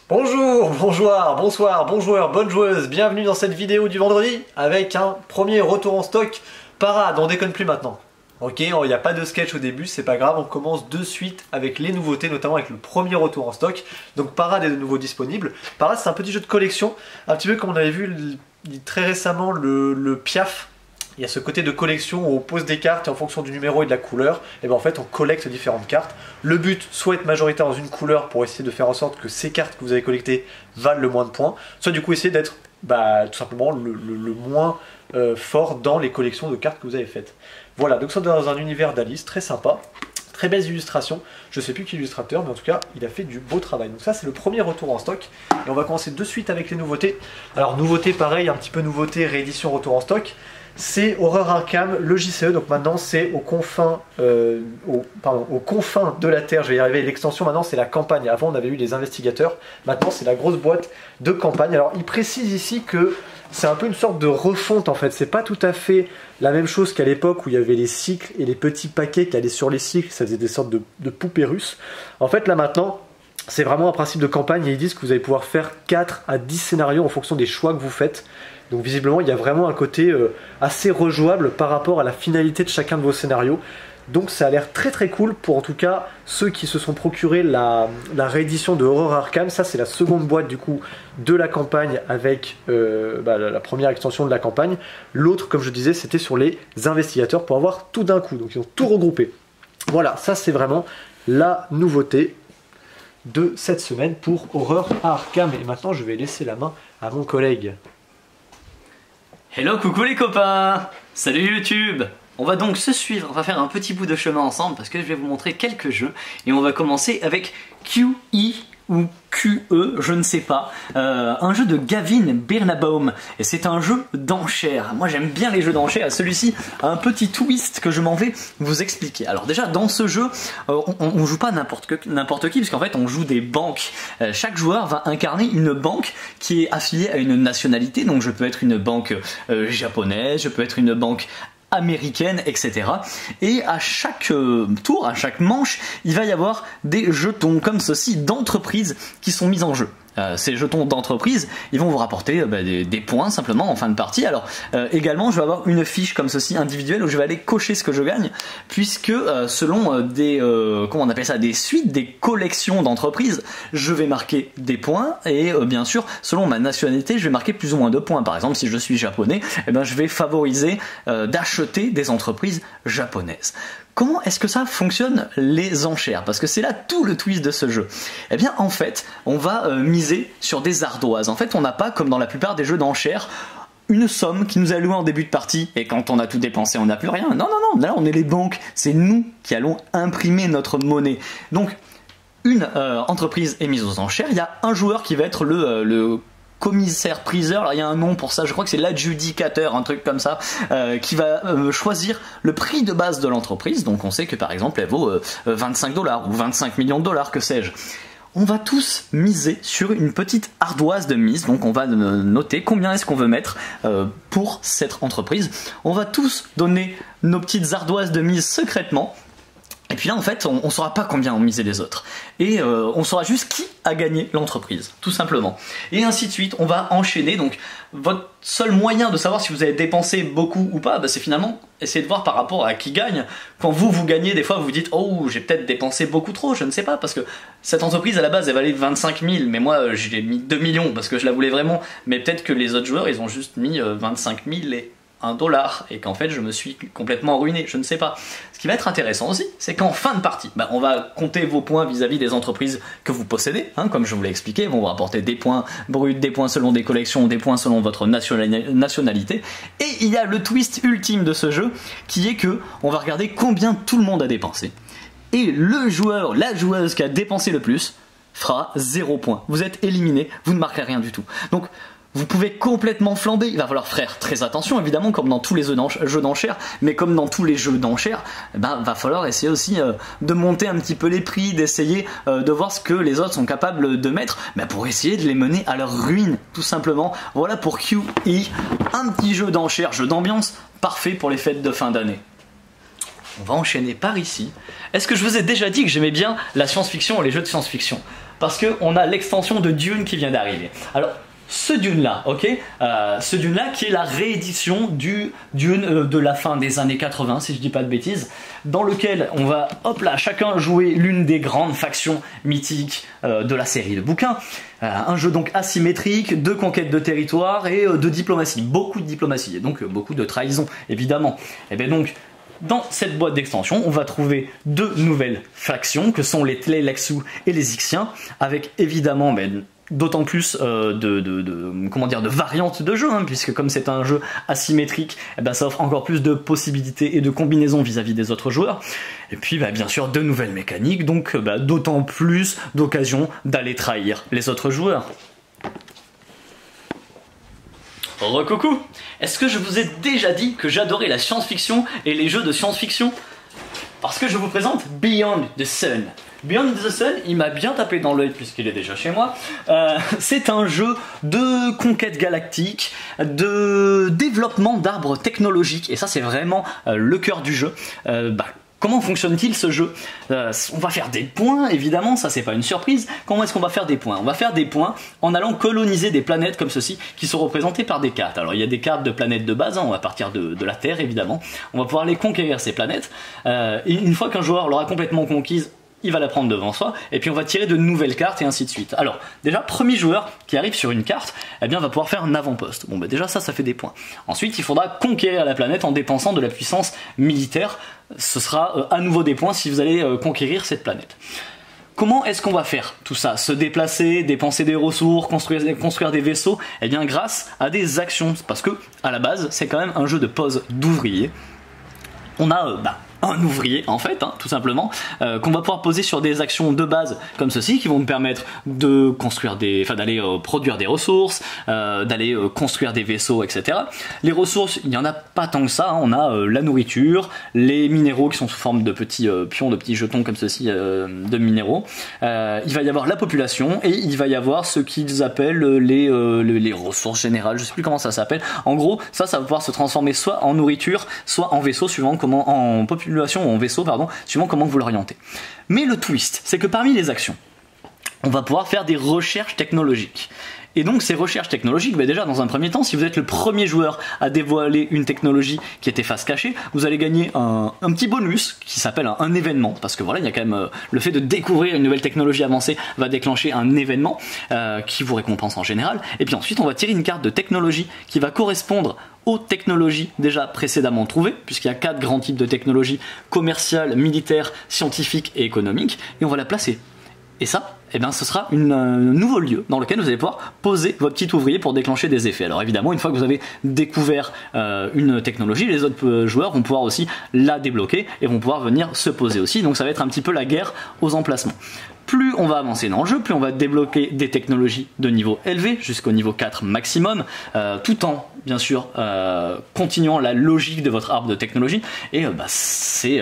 Bonjour, bonjour, bonsoir, bon joueur, bonne joueuse, bienvenue dans cette vidéo du vendredi avec un premier retour en stock Parade, on déconne plus maintenant. Ok, il n'y a pas de sketch au début, c'est pas grave, on commence de suite avec les nouveautés, notamment avec le premier retour en stock. Donc Parade est de nouveau disponible. Parade c'est un petit jeu de collection, un petit peu comme on avait vu très récemment le Piaf. Il y a ce côté de collection où on pose des cartes et en fonction du numéro et de la couleur, et ben en fait on collecte différentes cartes. Le but, soit être majoritaire dans une couleur pour essayer de faire en sorte que ces cartes que vous avez collectées valent le moins de points, soit du coup essayer d'être tout simplement le moins fort dans les collections de cartes que vous avez faites. Voilà, donc ça dans un univers d'Alice, très sympa, très belles illustrations. Je sais plus qui est l'illustrateur, mais en tout cas il a fait du beau travail. Donc ça c'est le premier retour en stock, et on va commencer de suite avec les nouveautés. Alors nouveauté pareil, un petit peu nouveauté, réédition retour en stock. C'est Horror Arkham, le JCE, donc maintenant c'est aux confins de la Terre, je vais y arriver, l'extension maintenant c'est la campagne, avant on avait eu les investigateurs, maintenant c'est la grosse boîte de campagne. Alors il précise ici que c'est un peu une sorte de refonte en fait, c'est pas tout à fait la même chose qu'à l'époque où il y avait les cycles et les petits paquets qui allaient sur les cycles, ça faisait des sortes de poupées russes. En fait là maintenant, c'est vraiment un principe de campagne et ils disent que vous allez pouvoir faire 4 à 10 scénarios en fonction des choix que vous faites. Donc visiblement il y a vraiment un côté assez rejouable par rapport à la finalité de chacun de vos scénarios. Donc ça a l'air très très cool pour en tout cas ceux qui se sont procuré la réédition de Horror Arkham. Ça c'est la seconde boîte du coup de la campagne avec la première extension de la campagne. L'autre comme je disais c'était sur les investigateurs pour avoir tout d'un coup. Donc ils ont tout regroupé. Voilà, ça c'est vraiment la nouveauté de cette semaine pour Horror Arkham. Et maintenant je vais laisser la main à mon collègue. Hello, coucou les copains! Salut YouTube! On va donc se suivre, on va faire un petit bout de chemin ensemble parce que je vais vous montrer quelques jeux et on va commencer avec QE ou QE, je ne sais pas, un jeu de Gavin Birnbaum et c'est un jeu d'enchères. Moi j'aime bien les jeux d'enchères, celui-ci a un petit twist que je m'en vais vous expliquer. Alors déjà dans ce jeu, on joue pas n'importe qui parce qu'en fait on joue des banques. Chaque joueur va incarner une banque qui est affiliée à une nationalité, donc je peux être une banque japonaise, je peux être une banque américaine, etc. Et à chaque tour, à chaque manche, il va y avoir des jetons comme ceci d'entreprises qui sont mis en jeu. Ces jetons d'entreprise, ils vont vous rapporter des points simplement en fin de partie. Alors également, je vais avoir une fiche comme ceci individuelle où je vais aller cocher ce que je gagne, puisque selon des comment on appelle ça, des suites, des collections d'entreprises, je vais marquer des points et bien sûr, selon ma nationalité, je vais marquer plus ou moins de points. Par exemple, si je suis japonais, eh ben, je vais favoriser d'acheter des entreprises japonaises. Comment est-ce que ça fonctionne les enchères? Parce que c'est là tout le twist de ce jeu. Eh bien en fait, on va miser sur des ardoises. En fait, on n'a pas, comme dans la plupart des jeux d'enchères, une somme qui nous est allouée en début de partie et quand on a tout dépensé, on n'a plus rien. Non, non, non, là on est les banques. C'est nous qui allons imprimer notre monnaie. Donc, une entreprise est mise aux enchères. Il y a un joueur qui va être le commissaire-priseur, alors il y a un nom pour ça, je crois que c'est l'adjudicateur, un truc comme ça, qui va choisir le prix de base de l'entreprise. Donc on sait que par exemple elle vaut 25 $ ou 25 millions de dollars, que sais-je. On va tous miser sur une petite ardoise de mise, donc on va noter combien est-ce qu'on veut mettre pour cette entreprise. On va tous donner nos petites ardoises de mise secrètement. Et puis là en fait on ne saura pas combien ont misé les autres et on saura juste qui a gagné l'entreprise, tout simplement. Et ainsi de suite, on va enchaîner. Donc votre seul moyen de savoir si vous avez dépensé beaucoup ou pas, c'est finalement essayer de voir par rapport à qui gagne. Quand vous gagnez, des fois vous dites oh j'ai peut-être dépensé beaucoup trop, je ne sais pas, parce que cette entreprise à la base elle valait 25 000 mais moi j'ai mis 2 millions parce que je la voulais vraiment, mais peut-être que les autres joueurs ils ont juste mis 25 000 et $1 et qu'en fait je me suis complètement ruiné, je ne sais pas. Ce qui va être intéressant aussi, c'est qu'en fin de partie, on va compter vos points vis-à-vis des entreprises que vous possédez, comme je vous l'ai expliqué, vont vous rapporter des points bruts, des points selon des collections, des points selon votre nationalité. Et il y a le twist ultime de ce jeu, qui est que on va regarder combien tout le monde a dépensé. Et le joueur, la joueuse qui a dépensé le plus, fera 0 points. Vous êtes éliminé, vous ne marquerez rien du tout. Donc vous pouvez complètement flamber, il va falloir faire très attention évidemment comme dans tous les jeux d'enchères, mais comme dans tous les jeux d'enchères, va falloir essayer aussi de monter un petit peu les prix, d'essayer de voir ce que les autres sont capables de mettre, pour essayer de les mener à leur ruine tout simplement. Voilà pour QE, un petit jeu d'enchères, jeu d'ambiance, parfait pour les fêtes de fin d'année. On va enchaîner par ici. Est-ce que je vous ai déjà dit que j'aimais bien la science-fiction ou les jeux de science-fiction? parce qu'on a l'extension de Dune qui vient d'arriver. Alors, ce Dune là, ok, ce Dune là qui est la réédition du Dune de la fin des années 80, si je dis pas de bêtises, dans lequel on va, hop là, chacun jouer l'une des grandes factions mythiques de la série de bouquins. Un jeu donc asymétrique, de conquête de territoire et de diplomatie, beaucoup de diplomatie, et donc beaucoup de trahison, évidemment. Et bien donc, dans cette boîte d'extension, on va trouver deux nouvelles factions, que sont les Tleilaxu et les Ixiens, avec évidemment... d'autant plus de variantes de jeu, hein, puisque comme c'est un jeu asymétrique, ça offre encore plus de possibilités et de combinaisons vis-à-vis des autres joueurs. Et puis bien sûr de nouvelles mécaniques, donc d'autant plus d'occasions d'aller trahir les autres joueurs. Recoucou! Est-ce que je vous ai déjà dit que j'adorais la science-fiction et les jeux de science-fiction? Parce que je vous présente Beyond the Sun. Beyond the Sun, il m'a bien tapé dans l'œil puisqu'il est déjà chez moi. C'est un jeu de conquête galactique, de développement d'arbres technologiques, et ça c'est vraiment le cœur du jeu. Comment fonctionne-t-il ce jeu? On va faire des points, évidemment, ça c'est pas une surprise. Comment est-ce qu'on va faire des points? On va faire des points en allant coloniser des planètes comme ceci, qui sont représentées par des cartes. Alors il y a des cartes de planètes de base, hein, on va partir de la Terre évidemment. On va pouvoir les conquérir ces planètes, et une fois qu'un joueur l'aura complètement conquise, il va la prendre devant soi, et puis on va tirer de nouvelles cartes et ainsi de suite. Alors, déjà, premier joueur qui arrive sur une carte, va pouvoir faire un avant-poste. Bon, déjà ça fait des points. Ensuite, il faudra conquérir la planète en dépensant de la puissance militaire. Ce sera à nouveau des points si vous allez conquérir cette planète. Comment est-ce qu'on va faire tout ça? Se déplacer, dépenser des ressources, construire des vaisseaux? Grâce à des actions, parce que, à la base, c'est quand même un jeu de pose d'ouvrier. On a, un ouvrier en fait, hein, tout simplement, qu'on va pouvoir poser sur des actions de base comme ceci, qui vont me permettre de construire d'aller produire des ressources, d'aller construire des vaisseaux, etc. Les ressources, il n'y en a pas tant que ça, hein. On a la nourriture, les minéraux qui sont sous forme de petits pions, de petits jetons comme ceci de minéraux. Il va y avoir la population et il va y avoir ce qu'ils appellent les ressources générales, je sais plus comment ça s'appelle. En gros, ça va pouvoir se transformer soit en nourriture, soit en vaisseau, suivant en population ou en vaisseau, suivant comment vous l'orientez. Mais le twist, c'est que parmi les actions, on va pouvoir faire des recherches technologiques. Et donc ces recherches technologiques, déjà dans un premier temps, si vous êtes le premier joueur à dévoiler une technologie qui était face cachée, vous allez gagner un petit bonus qui s'appelle un événement, parce que voilà, il y a quand même le fait de découvrir une nouvelle technologie avancée va déclencher un événement qui vous récompense en général. Et puis ensuite on va tirer une carte de technologie qui va correspondre aux technologies déjà précédemment trouvées, puisqu'il y a 4 grands types de technologies: commerciales, militaires, scientifiques et économiques, et on va la placer. Et ça, ce sera un nouveau lieu dans lequel vous allez pouvoir poser votre petit ouvrier pour déclencher des effets. Alors évidemment, une fois que vous avez découvert une technologie, les autres joueurs vont pouvoir aussi la débloquer et vont pouvoir venir se poser aussi. Donc ça va être un petit peu la guerre aux emplacements. Plus on va avancer dans le jeu, plus on va débloquer des technologies de niveau élevé, jusqu'au niveau 4 maximum, tout en, bien sûr, continuant la logique de votre arbre de technologie, et ces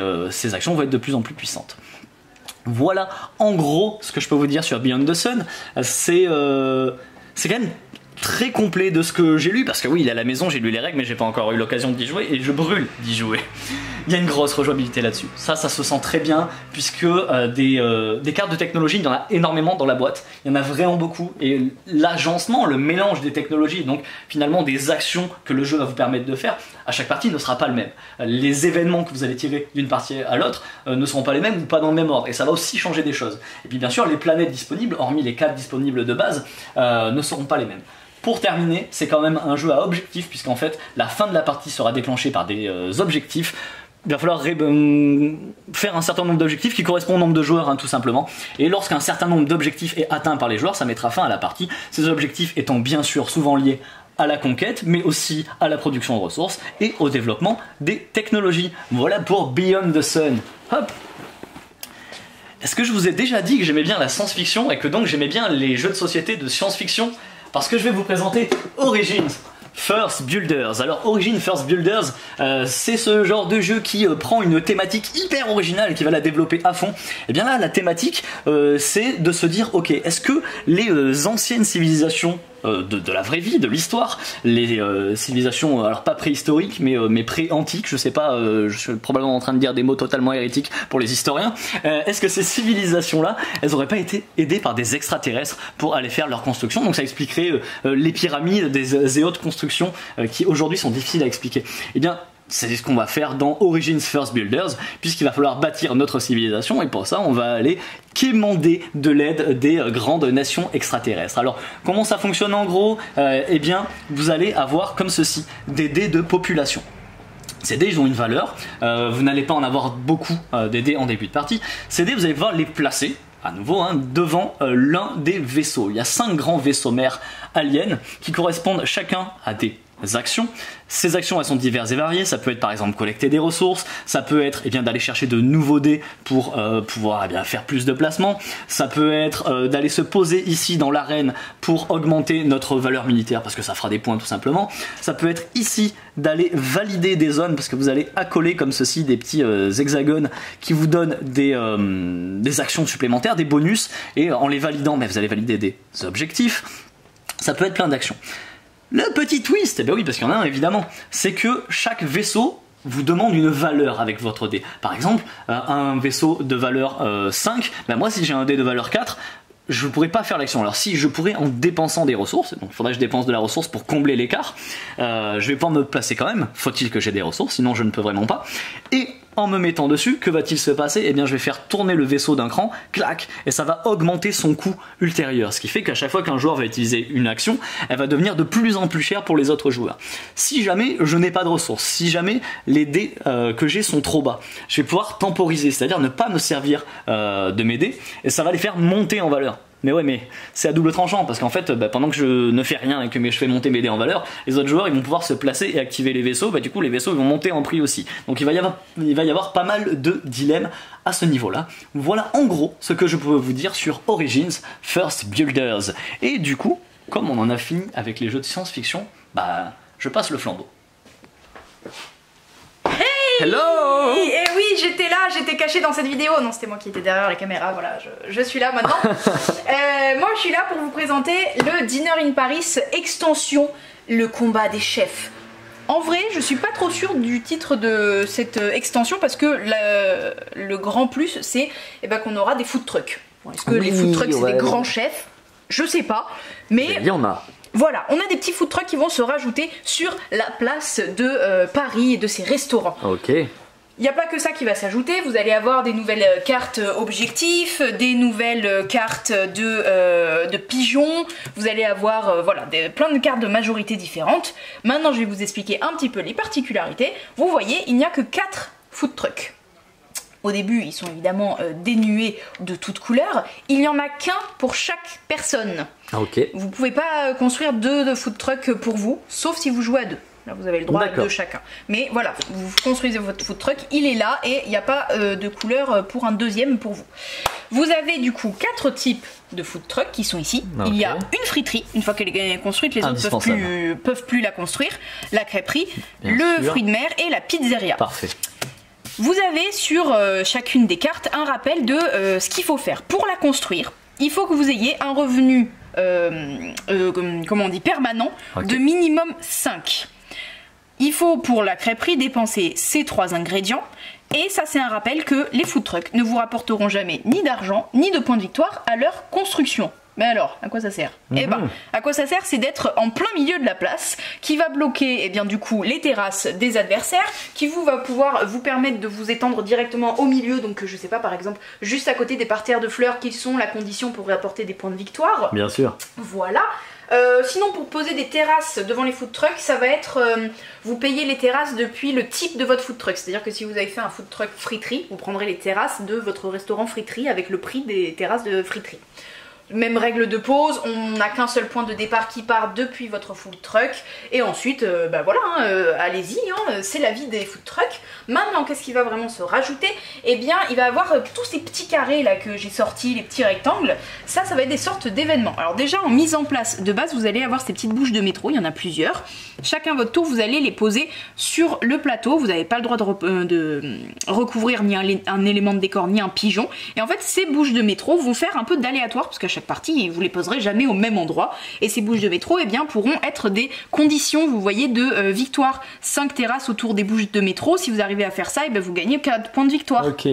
actions vont être de plus en plus puissantes. Voilà en gros ce que je peux vous dire sur Beyond the Sun. C'est quand même très complet de ce que j'ai lu, parce que oui, il est à la maison, j'ai lu les règles, mais j'ai pas encore eu l'occasion d'y jouer, et je brûle d'y jouer. Il y a une grosse rejouabilité là-dessus. Ça se sent très bien, puisque des cartes de technologie, il y en a énormément dans la boîte. Il y en a vraiment beaucoup, et l'agencement, le mélange des technologies, donc finalement des actions que le jeu va vous permettre de faire, à chaque partie ne sera pas le même. Les événements que vous allez tirer d'une partie à l'autre ne seront pas les mêmes, ou pas dans le même ordre, et ça va aussi changer des choses. Et puis bien sûr, les planètes disponibles, hormis les 4 disponibles de base, ne seront pas les mêmes. Pour terminer, c'est quand même un jeu à objectif, puisqu'en fait la fin de la partie sera déclenchée par des objectifs. Il va falloir faire un certain nombre d'objectifs qui correspondent au nombre de joueurs, tout simplement. Et lorsqu'un certain nombre d'objectifs est atteint par les joueurs, ça mettra fin à la partie. Ces objectifs étant bien sûr souvent liés à la conquête, mais aussi à la production de ressources et au développement des technologies. Voilà pour Beyond the Sun. Hop. Est-ce que je vous ai déjà dit que j'aimais bien la science-fiction et que donc j'aimais bien les jeux de société de science-fiction? Parce que je vais vous présenter Origins First Builders. Alors Origins First Builders, c'est ce genre de jeu qui prend une thématique hyper originale et qui va la développer à fond. Et bien là, la thématique, c'est de se dire, ok, est-ce que les anciennes civilisations de la vraie vie, de l'histoire, les civilisations, alors pas préhistoriques, mais pré-antiques, je sais pas, je suis probablement en train de dire des mots totalement hérétiques pour les historiens. Est-ce que ces civilisations-là, elles auraient pas été aidées par des extraterrestres pour aller faire leur construction? Donc ça expliquerait les pyramides et autres constructions qui aujourd'hui sont difficiles à expliquer. Eh bien, c'est ce qu'on va faire dans Origins First Builders, puisqu'il va falloir bâtir notre civilisation, et pour ça on va aller quémander de l'aide des grandes nations extraterrestres. Alors comment ça fonctionne en gros? Eh bien vous allez avoir comme ceci des dés de population. Ces dés ils ont une valeur, vous n'allez pas en avoir beaucoup des dés en début de partie. Ces dés vous allez pouvoir les placer à nouveau devant l'un des vaisseaux. Il y a 5 grands vaisseaux mères aliens qui correspondent chacun à des actions. Ces actions elles sont diverses et variées, ça peut être par exemple collecter des ressources, ça peut être d'aller chercher de nouveaux dés pour pouvoir faire plus de placements, ça peut être d'aller se poser ici dans l'arène pour augmenter notre valeur militaire parce que ça fera des points tout simplement, ça peut être ici d'aller valider des zones parce que vous allez accoler comme ceci des petits hexagones qui vous donnent des actions supplémentaires, des bonus, et en les validant vous allez valider des objectifs. Ça peut être plein d'actions. Le petit twist, oui parce qu'il y en a un évidemment, c'est que chaque vaisseau vous demande une valeur avec votre dé. Par exemple, un vaisseau de valeur 5, moi si j'ai un dé de valeur 4, je ne pourrais pas faire l'action. Alors si je pourrais en dépensant des ressources, donc il faudrait que je dépense de la ressource pour combler l'écart, je vais pas me placer quand même, faut-il que j'ai des ressources, sinon je ne peux vraiment pas. Et en me mettant dessus, que va-t-il se passer? Eh bien je vais faire tourner le vaisseau d'un cran, clac, et ça va augmenter son coût ultérieur, ce qui fait qu'à chaque fois qu'un joueur va utiliser une action, elle va devenir de plus en plus chère pour les autres joueurs. Si jamais je n'ai pas de ressources, si jamais les dés que j'ai sont trop bas, je vais pouvoir temporiser, c'est-à-dire ne pas me servir de mes dés, et ça va les faire monter en valeur. Mais ouais, mais c'est à double tranchant parce qu'en fait, pendant que je ne fais rien et que je fais monter mes dés en valeur, les autres joueurs ils vont pouvoir se placer et activer les vaisseaux. Du coup, les vaisseaux ils vont monter en prix aussi. Donc il va y avoir pas mal de dilemmes à ce niveau-là. Voilà en gros ce que je peux vous dire sur Origins First Builders. Et du coup, comme on en a fini avec les jeux de science-fiction, je passe le flambeau. Hello! Et oui, j'étais là, j'étais cachée dans cette vidéo. Non, c'était moi qui étais derrière la caméra, voilà, je suis là maintenant. Moi, je suis là pour vous présenter le Dinner in Paris extension, le combat des chefs. En vrai, je suis pas trop sûre du titre de cette extension parce que le grand plus, c'est qu'on aura des food trucks. Est-ce que les food trucks, c'est des grands chefs? Je sais pas, mais il y en a. Voilà, on a des petits food trucks qui vont se rajouter sur la place de Paris et de ses restaurants. Ok. Il n'y a pas que ça qui va s'ajouter, vous allez avoir des nouvelles cartes objectifs, des nouvelles cartes de pigeons, vous allez avoir plein de cartes de majorité différentes. Maintenant je vais vous expliquer un petit peu les particularités. Vous voyez, il n'y a que 4 food trucks. Au début, ils sont évidemment dénués de toute couleur. Il n'y en a qu'un pour chaque personne. Ok. Vous pouvez pas construire 2 food trucks pour vous, sauf si vous jouez à 2. Là, vous avez le droit à 2 chacun. Mais voilà, vous construisez votre food truck, il est là et il n'y a pas de couleur pour un deuxième pour vous. Vous avez du coup 4 types de food truck qui sont ici. Okay. Il y a une friterie, une fois qu'elle est construite, les autres peuvent plus la construire. La crêperie, fruit de mer et la pizzeria. Parfait. Vous avez sur chacune des cartes un rappel de ce qu'il faut faire. Pour la construire, il faut que vous ayez un revenu permanent de minimum 5. Il faut pour la crêperie dépenser ces 3 ingrédients. Et ça c'est un rappel que les food trucks ne vous rapporteront jamais ni d'argent ni de points de victoire à leur construction. Mais alors, à quoi ça sert? À quoi ça sert? C'est d'être en plein milieu de la place, qui va bloquer du coup les terrasses des adversaires, qui va pouvoir vous permettre de vous étendre directement au milieu, donc je sais pas, par exemple, juste à côté des parterres de fleurs qui sont la condition pour apporter des points de victoire. Bien sûr. Voilà. Sinon pour poser des terrasses devant les food trucks, ça va être vous payez les terrasses depuis le type de votre food truck. C'est à dire que si vous avez fait un food truck friterie, vous prendrez les terrasses de votre restaurant friterie avec le prix des terrasses de friterie. Même règle de pause, on n'a qu'un seul point de départ qui part depuis votre food truck. Et ensuite, allez-y, c'est la vie des food trucks. Maintenant, qu'est-ce qui va vraiment se rajouter? Eh bien, il va y avoir tous ces petits carrés là que j'ai sortis, les petits rectangles. Ça va être des sortes d'événements. Alors déjà, en mise en place de base, vous allez avoir ces petites bouches de métro, il y en a plusieurs. Chacun votre tour, vous allez les poser sur le plateau. Vous n'avez pas le droit de recouvrir ni un élément de décor, ni un pigeon. Et en fait, ces bouches de métro vont faire un peu d'aléatoire, parce qu'à chaque chaque partie et vous les poserez jamais au même endroit. Et ces bouches de métro, eh bien, pourront être des conditions, vous voyez, de victoire. 5 terrasses autour des bouches de métro. Si vous arrivez à faire ça, eh bien, vous gagnez 4 points de victoire. Ok.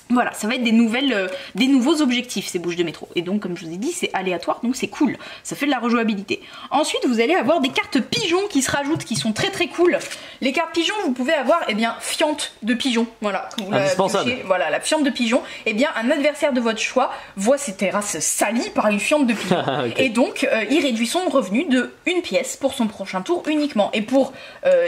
Voilà, ça va être des nouveaux objectifs, ces bouches de métro. Et donc, comme je vous ai dit, c'est aléatoire, donc c'est cool. Ça fait de la rejouabilité. Ensuite, vous allez avoir des cartes pigeons qui se rajoutent, qui sont très très cool. Les cartes pigeons, vous pouvez avoir, eh bien, fiente de pigeon. Voilà. Vous la indispensable. piochez, voilà, la fiente de pigeon. Eh bien, un adversaire de votre choix voit ses terrasses salies par une fiente de pigeon. Okay. Et donc, il réduit son revenu de 1 pièce pour son prochain tour uniquement. Et pour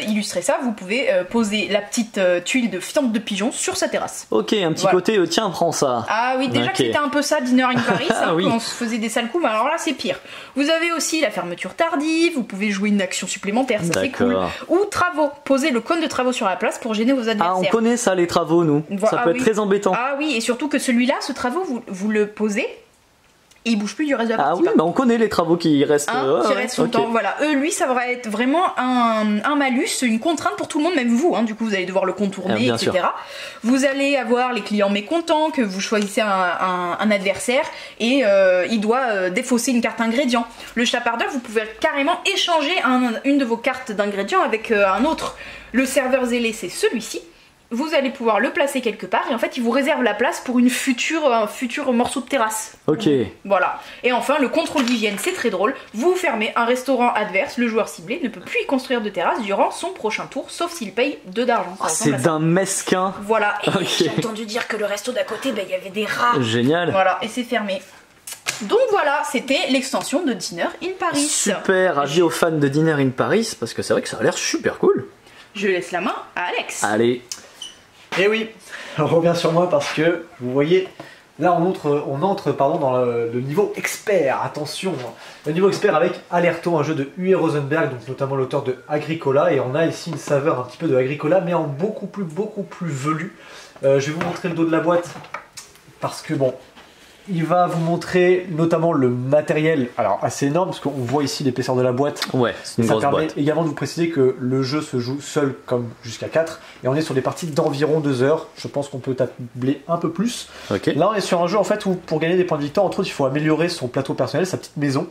illustrer ça, vous pouvez poser la petite tuile de fiente de pigeon sur sa terrasse. Ok, un petit Voilà. côté, tiens, prends ça. Ah oui, déjà Ok. que c'était un peu ça, Dinner in Paris, hein, Oui. quand on se faisait des sales coups, mais alors là c'est pire. Vous avez aussi la fermeture tardive, vous pouvez jouer une action supplémentaire, ça c'est cool. D'accord. Ou travaux, poser le cône de travaux sur la place pour gêner vos adversaires. Ah, on connaît ça, les travaux, nous. Ça peut être oui. très embêtant. Ah oui, et surtout que celui-là, ce travaux, vous le posez, et il bouge plus du reste de la Ah partie. oui, bah on connaît les travaux qui restent. Hein, qui ouais, reste tout le ok. temps. Voilà, lui, ça va être vraiment un malus, une contrainte pour tout le monde, même vous. Hein, du coup, vous allez devoir le contourner, bien etc. sûr. Vous allez avoir les clients mécontents, que vous choisissez un adversaire et il doit défausser une carte ingrédient. Le chapardeur, vous pouvez carrément échanger une de vos cartes d'ingrédients avec un autre. Le serveur zélé, c'est celui-ci. Vous allez pouvoir le placer quelque part et en fait il vous réserve la place pour un futur morceau de terrasse. Ok. Voilà. Et enfin le contrôle d'hygiène, c'est très drôle. Vous fermez un restaurant adverse, le joueur ciblé ne peut plus y construire de terrasse durant son prochain tour, sauf s'il paye 2 d'argent. Ça ressemble C'est à ça. d'un mesquin. Voilà. Et Ok. j'ai entendu dire que le resto d'à côté, il y avait des rats. Génial. Voilà, et c'est fermé. Donc voilà, c'était l'extension de Dinner in Paris. Super, avis aux fans de Dinner in Paris, parce que c'est vrai que ça a l'air super cool. Je laisse la main à Alex. Allez. Et oui, on revient sur moi parce que vous voyez, là on entre dans le niveau expert. Attention, le niveau expert avec Alerto, un jeu de Uwe Rosenberg, donc notamment l'auteur de Agricola, et on a ici une saveur un petit peu de Agricola, mais en beaucoup plus velu. Je vais vous montrer le dos de la boîte parce que bon, il va vous montrer notamment le matériel, alors assez énorme parce qu'on voit ici l'épaisseur de la boîte. Ouais, c'est une Ça grosse permet boîte. également de vous préciser que le jeu se joue seul comme jusqu'à 4 et on est sur des parties d'environ 2 heures. Je pense qu'on peut tabler un peu plus. Ok. Là on est sur un jeu en fait où pour gagner des points de victoire, entre autres il faut améliorer son plateau personnel, sa petite maison.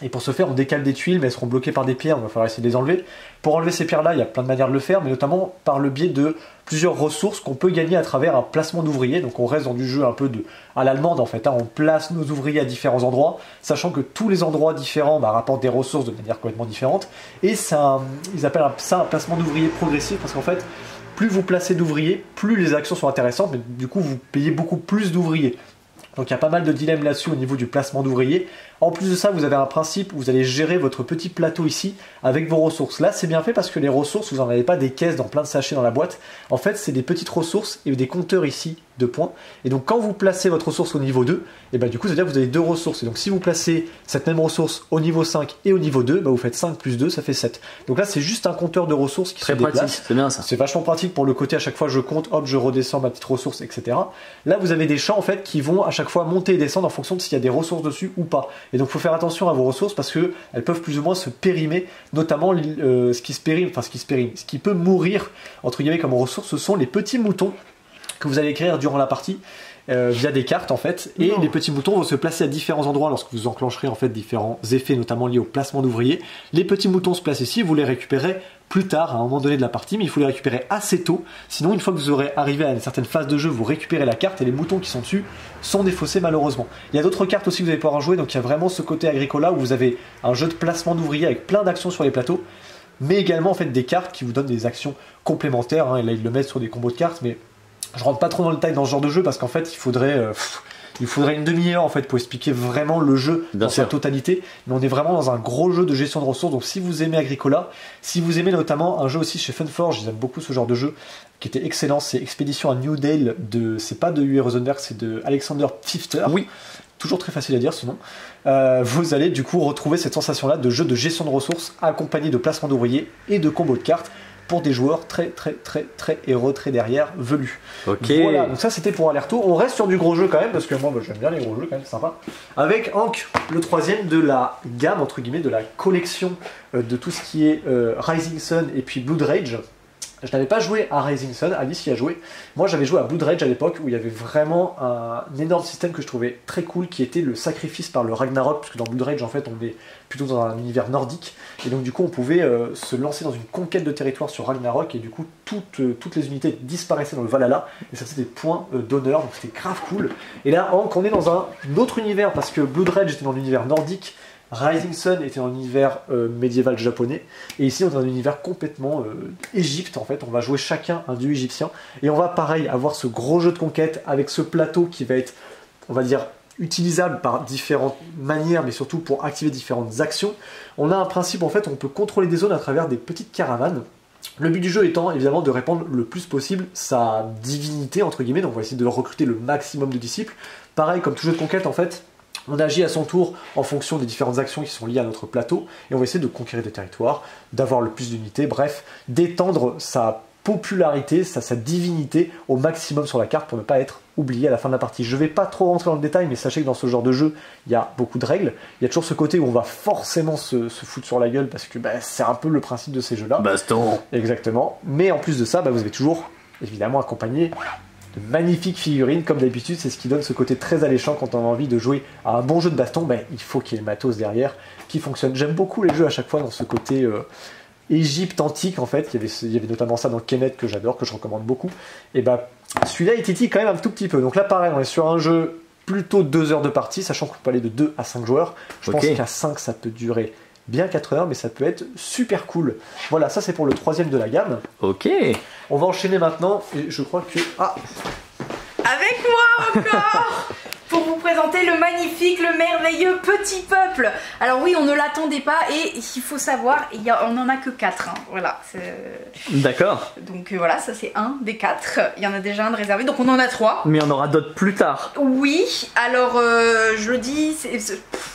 Et pour ce faire on décale des tuiles mais elles seront bloquées par des pierres, il va falloir essayer de les enlever. Pour enlever ces pierres là il y a plein de manières de le faire, mais notamment par le biais de plusieurs ressources qu'on peut gagner à travers un placement d'ouvriers. Donc on reste dans du jeu un peu à l'allemande en fait, hein. On place nos ouvriers à différents endroits, sachant que tous les endroits différents rapportent des ressources de manière complètement différente. Et ça, ils appellent ça un placement d'ouvriers progressif parce qu'en fait plus vous placez d'ouvriers, plus les actions sont intéressantes, mais du coup vous payez beaucoup plus d'ouvriers. Donc il y a pas mal de dilemmes là-dessus au niveau du placement d'ouvriers. En plus de ça, vous avez un principe où vous allez gérer votre petit plateau ici avec vos ressources. Là, c'est bien fait parce que les ressources, vous n'en avez pas des caisses dans plein de sachets dans la boîte. En fait, c'est des petites ressources et des compteurs ici de points. Et donc, quand vous placez votre ressource au niveau 2, et bah, du coup, ça veut dire que vous avez 2 ressources. Et donc, si vous placez cette même ressource au niveau 5 et au niveau 2, bah, vous faites 5 plus 2, ça fait 7. Donc là, c'est juste un compteur de ressources qui Très se déplace. pratique, c'est bien ça. C'est vachement pratique pour le côté à chaque fois je compte, hop, je redescends ma petite ressource, etc. Là, vous avez des champs en fait qui vont à chaque fois monter et descendre en fonction de s'il y a des ressources dessus ou pas. Et donc, il faut faire attention à vos ressources parce que elles peuvent plus ou moins se périmer, notamment ce qui peut mourir entre guillemets comme ressources, ce sont les petits moutons que vous allez écrire durant la partie. Via des cartes en fait, et les petits moutons vont se placer à différents endroits lorsque vous enclencherez en fait différents effets, notamment liés au placement d'ouvriers. Les petits moutons se placent ici, vous les récupérez plus tard à un moment donné de la partie, mais il faut les récupérer assez tôt, sinon une fois que vous aurez arrivé à une certaine phase de jeu, vous récupérez la carte et les moutons qui sont dessus sont défaussés malheureusement. Il y a d'autres cartes aussi que vous allez pouvoir en jouer, donc il y a vraiment ce côté Agricola où vous avez un jeu de placement d'ouvriers avec plein d'actions sur les plateaux, mais également en fait des cartes qui vous donnent des actions complémentaires, hein, et là ils le mettent sur des combos de cartes, mais je rentre pas trop dans le détail dans ce genre de jeu parce qu'en fait il faudrait une demi-heure en fait pour expliquer vraiment le jeu dans sa totalité, mais on est vraiment dans un gros jeu de gestion de ressources. Donc si vous aimez Agricola, si vous aimez notamment un jeu aussi chez Funforge, j'aime beaucoup ce genre de jeu qui était excellent, c'est Expédition à New Dale c'est pas de Uwe Rosenberg, c'est de Alexander Pfifter. Oui. Toujours très facile à dire ce nom. Vous allez du coup retrouver cette sensation là de jeu de gestion de ressources accompagné de placement d'ouvriers et de combos de cartes pour des joueurs très héros, très derrière, velus. Ok. Voilà, donc ça c'était pour Alerto. On reste sur du gros jeu quand même, parce que moi j'aime bien les gros jeux quand même, c'est sympa. Avec Ankh, le troisième de la gamme, entre guillemets, de la collection de tout ce qui est Rising Sun et puis Blood Rage. Je n'avais pas joué à Rising Sun, Alice y a joué. Moi j'avais joué à Blood Rage à l'époque où il y avait vraiment un énorme système que je trouvais très cool qui était le sacrifice par le Ragnarok, puisque dans Blood Rage en fait on est plutôt dans un univers nordique et donc du coup on pouvait se lancer dans une conquête de territoire sur Ragnarok et du coup toutes les unités disparaissaient dans le Valhalla et ça c'était des points d'honneur, donc c'était grave cool. Et là on est dans un autre univers parce que Blood Rage était dans l'univers nordique, Rising Sun était dans l'univers médiéval japonais, et ici on est dans un univers complètement Égypte en fait, on va jouer chacun un dieu égyptien, et on va pareil avoir ce gros jeu de conquête avec ce plateau qui va être, on va dire, utilisable par différentes manières, mais surtout pour activer différentes actions. On a un principe en fait, on peut contrôler des zones à travers des petites caravanes. Le but du jeu étant évidemment de répandre le plus possible sa divinité entre guillemets, donc on va essayer de recruter le maximum de disciples. Pareil, comme tout jeu de conquête en fait, on agit à son tour en fonction des différentes actions qui sont liées à notre plateau, et on va essayer de conquérir des territoires, d'avoir le plus d'unités, bref, d'étendre sa popularité, sa divinité au maximum sur la carte pour ne pas être oublié à la fin de la partie. Je ne vais pas trop rentrer dans le détail, mais sachez que dans ce genre de jeu, il y a beaucoup de règles. Il y a toujours ce côté où on va forcément se foutre sur la gueule, parce que c'est un peu le principe de ces jeux-là. Baston. Exactement. Mais en plus de ça, vous avez toujours, évidemment, accompagné de magnifiques figurines, comme d'habitude, c'est ce qui donne ce côté très alléchant quand on a envie de jouer à un bon jeu de baston, il faut qu'il y ait le matos derrière qui fonctionne. J'aime beaucoup les jeux à chaque fois dans ce côté Égypte antique en fait, il y avait notamment ça dans Kemet que j'adore, que je recommande beaucoup, et celui-là il titille quand même un tout petit peu, donc là pareil, on est sur un jeu plutôt 2 heures de partie, sachant qu'on peut aller de 2 à 5 joueurs, je pense qu'à 5 ça peut durer bien 4 heures, mais ça peut être super cool. Voilà, ça c'est pour le 3e de la gamme. Ok. On va enchaîner maintenant, et je crois que... Ah, avec moi encore pour vous présenter le magnifique, le merveilleux Petit Peuple. Alors oui, on ne l'attendait pas et il faut savoir, on n'en a que 4. Hein. Voilà. D'accord. Donc voilà, ça c'est un des 4. Il y en a déjà un de réservé, donc on en a 3. Mais on aura d'autres plus tard. Oui, alors je le dis,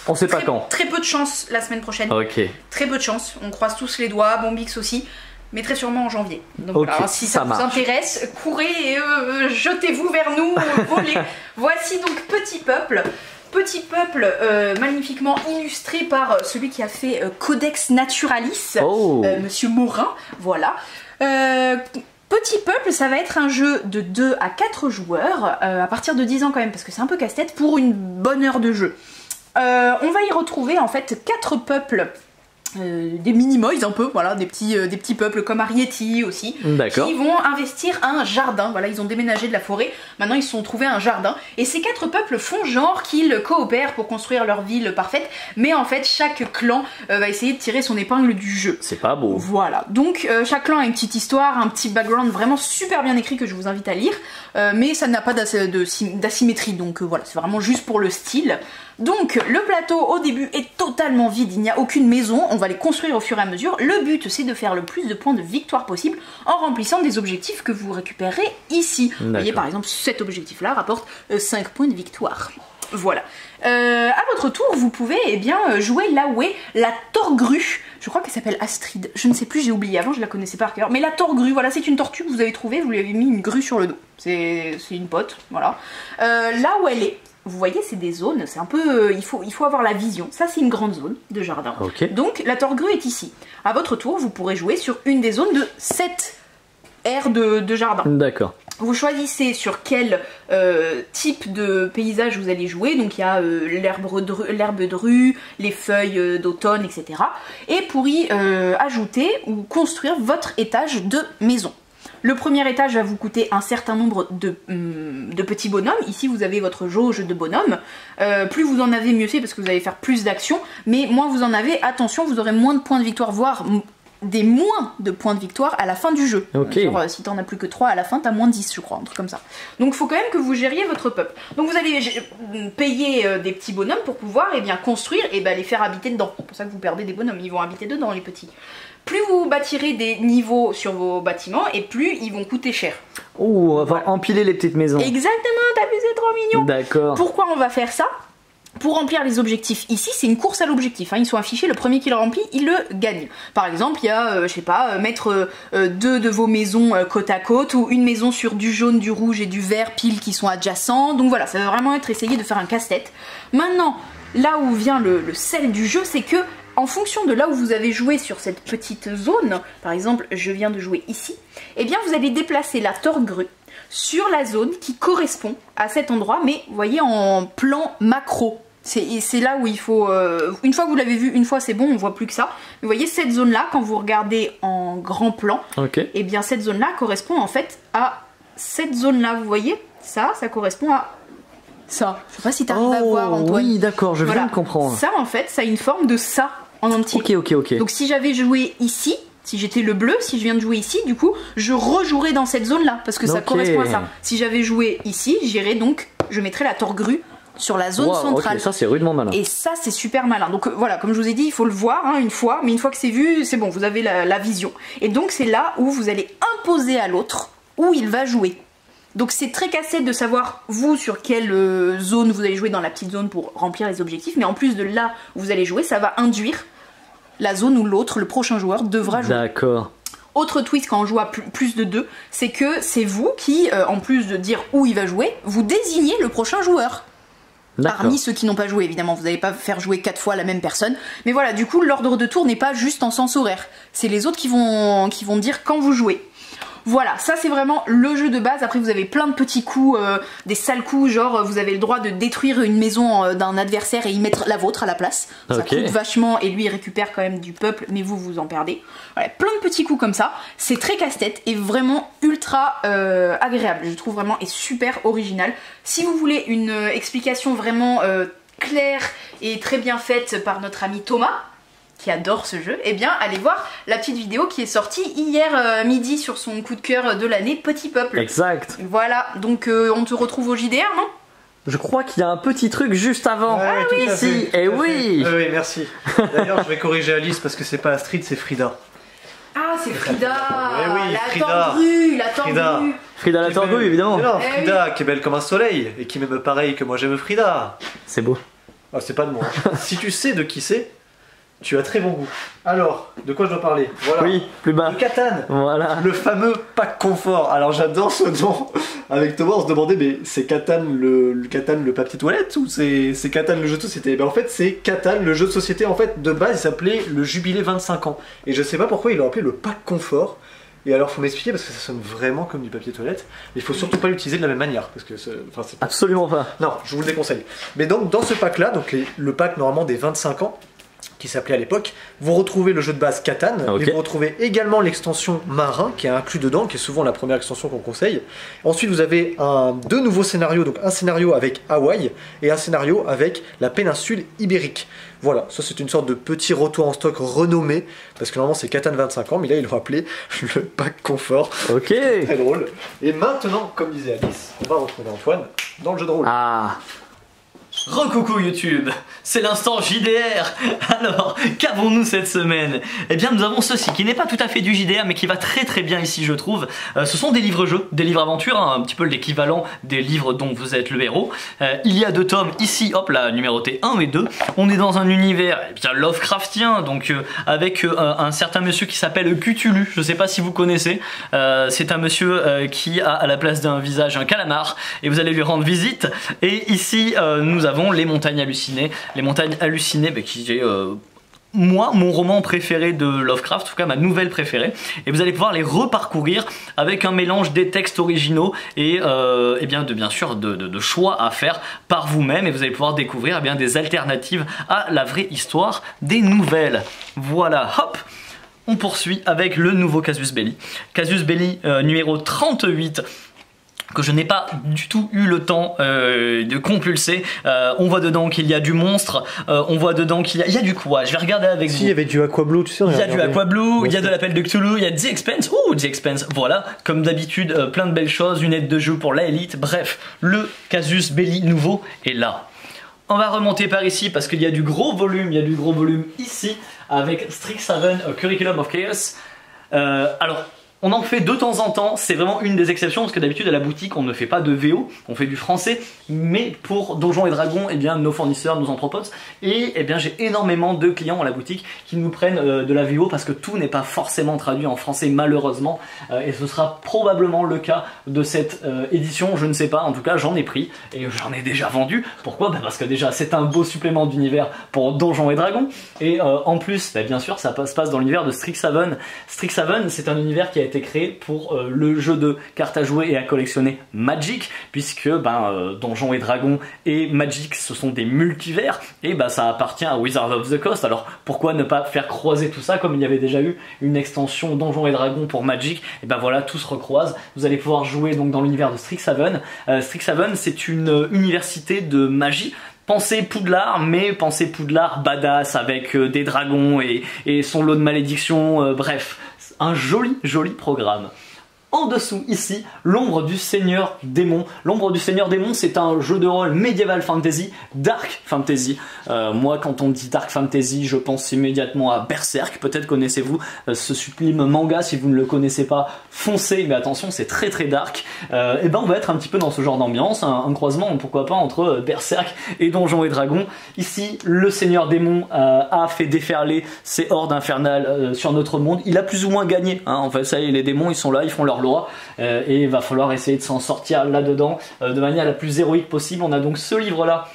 on sait pas quand. Très peu de chance la semaine prochaine. Ok. Très peu de chance, on croise tous les doigts, Bombix aussi. Mais très sûrement en janvier. Donc okay, voilà, si ça vous intéresse, courez et jetez-vous vers nous, volez. Voici donc Petit Peuple. Petit Peuple magnifiquement illustré par celui qui a fait Codex Naturalis, Monsieur Morin. Voilà. Petit Peuple, ça va être un jeu de 2 à 4 joueurs, à partir de 10 ans quand même, parce que c'est un peu casse-tête, pour une bonne heure de jeu. On va y retrouver en fait 4 peuples. Des mini-moys un peu, voilà, des petits peuples comme Arrietty aussi, qui vont investir un jardin. Voilà, ils ont déménagé de la forêt, maintenant ils se sont trouvés un jardin. Et ces 4 peuples font genre qu'ils coopèrent pour construire leur ville parfaite, mais en fait chaque clan va essayer de tirer son épingle du jeu. C'est pas beau. Voilà, donc chaque clan a une petite histoire, un petit background vraiment super bien écrit que je vous invite à lire, mais ça n'a pas d'asymétrie, donc voilà, c'est vraiment juste pour le style. Donc le plateau au début est totalement vide, il n'y a aucune maison, on va les construire au fur et à mesure. Le but c'est de faire le plus de points de victoire possible en remplissant des objectifs que vous récupérez ici. Vous voyez par exemple cet objectif là rapporte 5 points de victoire. Voilà. À votre tour, vous pouvez jouer Laoué, la torgrue. Je crois qu'elle s'appelle Astrid. Je ne sais plus, j'ai oublié. Avant, je la connaissais par cœur. Mais la torgrue, voilà, c'est une tortue que vous avez trouvée. Vous lui avez mis une grue sur le dos. C'est une pote, voilà. Là où elle est, vous voyez, c'est des zones. C'est un peu, il faut avoir la vision. Ça, c'est une grande zone de jardin. Okay. Donc, la torgrue est ici. À votre tour, vous pourrez jouer sur une des zones de 7 aires de jardin. D'accord. Vous choisissez sur quel type de paysage vous allez jouer, donc il y a l'herbe de rue, les feuilles d'automne, etc. Et pour y ajouter ou construire votre étage de maison. Le premier étage va vous coûter un certain nombre de petits bonhommes. Ici vous avez votre jauge de bonhommes. Plus vous en avez, mieux c'est, parce que vous allez faire plus d'actions. Mais moins vous en avez, attention, vous aurez moins de points de victoire, voire des moins de points de victoire à la fin du jeu. Okay. Genre, si t'en as plus que 3 à la fin, t'as moins 10 je crois, un truc comme ça. Donc il faut quand même que vous gériez votre peuple. Donc vous allez payer des petits bonhommes pour pouvoir construire et les faire habiter dedans. C'est pour ça que vous perdez des bonhommes, ils vont habiter dedans les petits. Plus vous bâtirez des niveaux sur vos bâtiments et plus ils vont coûter cher. Oh, on va empiler les petites maisons. Exactement, t'as vu, c'est trop mignon. D'accord. Pourquoi on va faire ça ? Pour remplir les objectifs ici, c'est une course à l'objectif, hein. Ils sont affichés, le premier qui le remplit, il le gagne. Par exemple, il y a, je sais pas, mettre 2 de vos maisons côte à côte, ou une maison sur du jaune, du rouge et du vert pile qui sont adjacents. Donc voilà, ça va vraiment être essayer de faire un casse-tête. Maintenant, là où vient le sel du jeu, c'est que en fonction de là où vous avez joué sur cette petite zone, par exemple je viens de jouer ici, eh bien vous allez déplacer la torgrue sur la zone qui correspond à cet endroit, mais vous voyez en plan macro. C'est là où il faut... une fois que vous l'avez vu, une fois c'est bon, on voit plus que ça. Vous voyez cette zone là, quand vous regardez en grand plan, et bien cette zone là correspond en fait à cette zone là, vous voyez, ça correspond à ça. Je sais pas si tu arrives à voir, Antoine. Oui, d'accord, je viens de comprendre. Ça en fait, ça a une forme de ça en entier. Ok. Donc si j'avais joué ici, si j'étais le bleu, si je viens de jouer ici, du coup, je rejouerais dans cette zone là, parce que ça correspond à ça. Si j'avais joué ici, j'irais donc, je mettrais la torgrue sur la zone centrale. Ça c'est rudement malin. Et ça c'est super malin. Donc voilà, comme je vous ai dit, il faut le voir une fois, mais une fois que c'est vu, c'est bon, vous avez la vision. Et donc c'est là où vous allez imposer à l'autre où il va jouer. Donc c'est très casse-tête de savoir vous sur quelle zone vous allez jouer dans la petite zone pour remplir les objectifs, mais en plus de là où vous allez jouer, ça va induire la zone où l'autre, le prochain joueur, devra jouer. D'accord. Autre twist quand on joue à plus de 2, c'est que c'est vous qui, en plus de dire où il va jouer, vous désignez le prochain joueur. Parmi ceux qui n'ont pas joué, évidemment, vous n'allez pas faire jouer 4 fois la même personne. Mais voilà, du coup, l'ordre de tour n'est pas juste en sens horaire. C'est les autres qui vont dire quand vous jouez. Voilà, ça c'est vraiment le jeu de base. Après vous avez plein de petits coups, des sales coups, genre vous avez le droit de détruire une maison d'un adversaire et y mettre la vôtre à la place. Ça coûte vachement et lui il récupère quand même du peuple, mais vous en perdez. Voilà, plein de petits coups comme ça. C'est très casse-tête et vraiment ultra agréable, je trouve vraiment, et super original. Si vous voulez une explication vraiment claire et très bien faite par notre ami Thomas, qui adore ce jeu, eh bien allez voir la petite vidéo qui est sortie hier midi sur son coup de cœur de l'année, Petit Peuple. Exact. Voilà, donc on te retrouve au JDR, non? Je crois qu'il y a un petit truc juste avant. Oui, ici. Et oui. Oui, merci. D'ailleurs, je vais corriger Alice parce que c'est pas Astrid, c'est Frida. Ah, c'est Frida. Oui, la Frida. torgrue, la torgrue. Frida la torgrue, évidemment. Non, Frida, qui est belle comme un soleil et qui m'aime pareil que moi j'aime Frida. C'est beau. Ah, c'est pas de moi. Si tu sais de qui c'est, tu as très bon goût. Alors, de quoi je dois parler? Voilà. Oui, plus bas. De Catan. Voilà. Le fameux pack confort. Alors j'adore ce nom. Avec Thomas, on se demandait, mais c'est Catan le papier toilette ou c'est Catan le jeu de société? Ben en fait, c'est Catan le jeu de société. En fait, de base, il s'appelait le Jubilé 25 ans. Et je sais pas pourquoi ils l'ont appelé le pack confort. Et alors, faut m'expliquer parce que ça sonne vraiment comme du papier toilette. Il faut surtout pas l'utiliser de la même manière parce que c'est absolument pas. Non, je vous le déconseille. Mais donc, dans ce pack-là, donc le pack normalement des 25 ans, qui s'appelait à l'époque, vous retrouvez le jeu de base Catan, mais vous retrouvez également l'extension Marin qui est inclus dedans, qui est souvent la première extension qu'on conseille. Ensuite vous avez deux nouveaux scénarios, donc un scénario avec Hawaï et un scénario avec la péninsule ibérique. Voilà, ça c'est une sorte de petit retour en stock renommé, parce que normalement c'est Catan 25 ans, mais là ils l'ont appelé le pack confort. Ok. Très drôle. Et maintenant, comme disait Alice, on va retrouver Antoine dans le jeu de rôle. Ah. Recoucou YouTube, c'est l'instant JDR. Alors, qu'avons-nous cette semaine? Eh bien, nous avons ceci, qui n'est pas tout à fait du JDR, mais qui va très bien ici, je trouve. Ce sont des livres-jeux, des livres-aventures, hein, un petit peu l'équivalent des livres dont vous êtes le héros. Il y a 2 tomes, ici, hop là, numéroté 1 et 2. On est dans un univers bien Lovecraftien, donc avec un certain monsieur qui s'appelle Cthulhu, je sais pas si vous connaissez. C'est un monsieur qui a à la place d'un visage un calamar, et vous allez lui rendre visite. Et ici, nous avons les montagnes hallucinées. Les montagnes hallucinées, qui est moi, mon roman préféré de Lovecraft, en tout cas ma nouvelle préférée, et vous allez pouvoir les reparcourir avec un mélange des textes originaux et bien sûr de choix à faire par vous-même, et vous allez pouvoir découvrir des alternatives à la vraie histoire des nouvelles. Voilà, hop, on poursuit avec le nouveau Casus Belli. Casus Belli numéro 38, que je n'ai pas du tout eu le temps de compulser. On voit dedans qu'il y a du monstre, on voit dedans qu'il y a du quoi? Je vais regarder avec vous. Si, il y avait du Aqua Blue, tu sais. Il y a du Aqua Blue, il y a de l'appel de Cthulhu, il y a The Expanse, The Expanse, voilà, comme d'habitude, plein de belles choses, une aide de jeu pour la élite, bref, le Casus Belli nouveau est là. On va remonter par ici parce qu'il y a du gros volume, ici, avec Strixhaven Curriculum of Chaos. Alors, On en fait de temps en temps, c'est vraiment une des exceptions parce que d'habitude à la boutique on ne fait pas de VO, on fait du français, mais pour Donjons et Dragons, eh bien nos fournisseurs nous en proposent et eh bien j'ai énormément de clients à la boutique qui nous prennent de la VO parce que tout n'est pas forcément traduit en français malheureusement et ce sera probablement le cas de cette édition, je ne sais pas, en tout cas j'en ai pris et j'en ai déjà vendu. Pourquoi? Parce que déjà c'est un beau supplément d'univers pour Donjons et Dragons et en plus bien sûr ça se passe dans l'univers de Strixhaven. Strixhaven c'est un univers qui a été créé pour le jeu de cartes à jouer et à collectionner Magic, puisque Donjons et Dragons et Magic ce sont des multivers et ça appartient à Wizards of the Coast. Alors pourquoi ne pas faire croiser tout ça comme il y avait déjà eu une extension Donjons et Dragons pour Magic, et voilà, tout se recroise. Vous allez pouvoir jouer donc dans l'univers de Strixhaven. Strixhaven c'est une université de magie. Pensez Poudlard, mais pensez Poudlard badass avec des dragons et son lot de malédictions, bref, un joli programme. En dessous, ici, l'ombre du Seigneur Démon. L'ombre du Seigneur Démon, c'est un jeu de rôle médiéval fantasy, dark fantasy. Moi, quand on dit dark fantasy, je pense immédiatement à Berserk. Peut-être connaissez-vous ce sublime manga. Si vous ne le connaissez pas, foncez. Mais attention, c'est très dark. On va être un petit peu dans ce genre d'ambiance. Un croisement, pourquoi pas, entre Berserk et Donjons et Dragons. Ici, le Seigneur Démon a fait déferler ses hordes infernales sur notre monde. Il a plus ou moins gagné. En fait, ça y est, les démons, ils sont là, ils font leur loi et il va falloir essayer de s'en sortir là-dedans de manière la plus héroïque possible. On a donc ce livre-là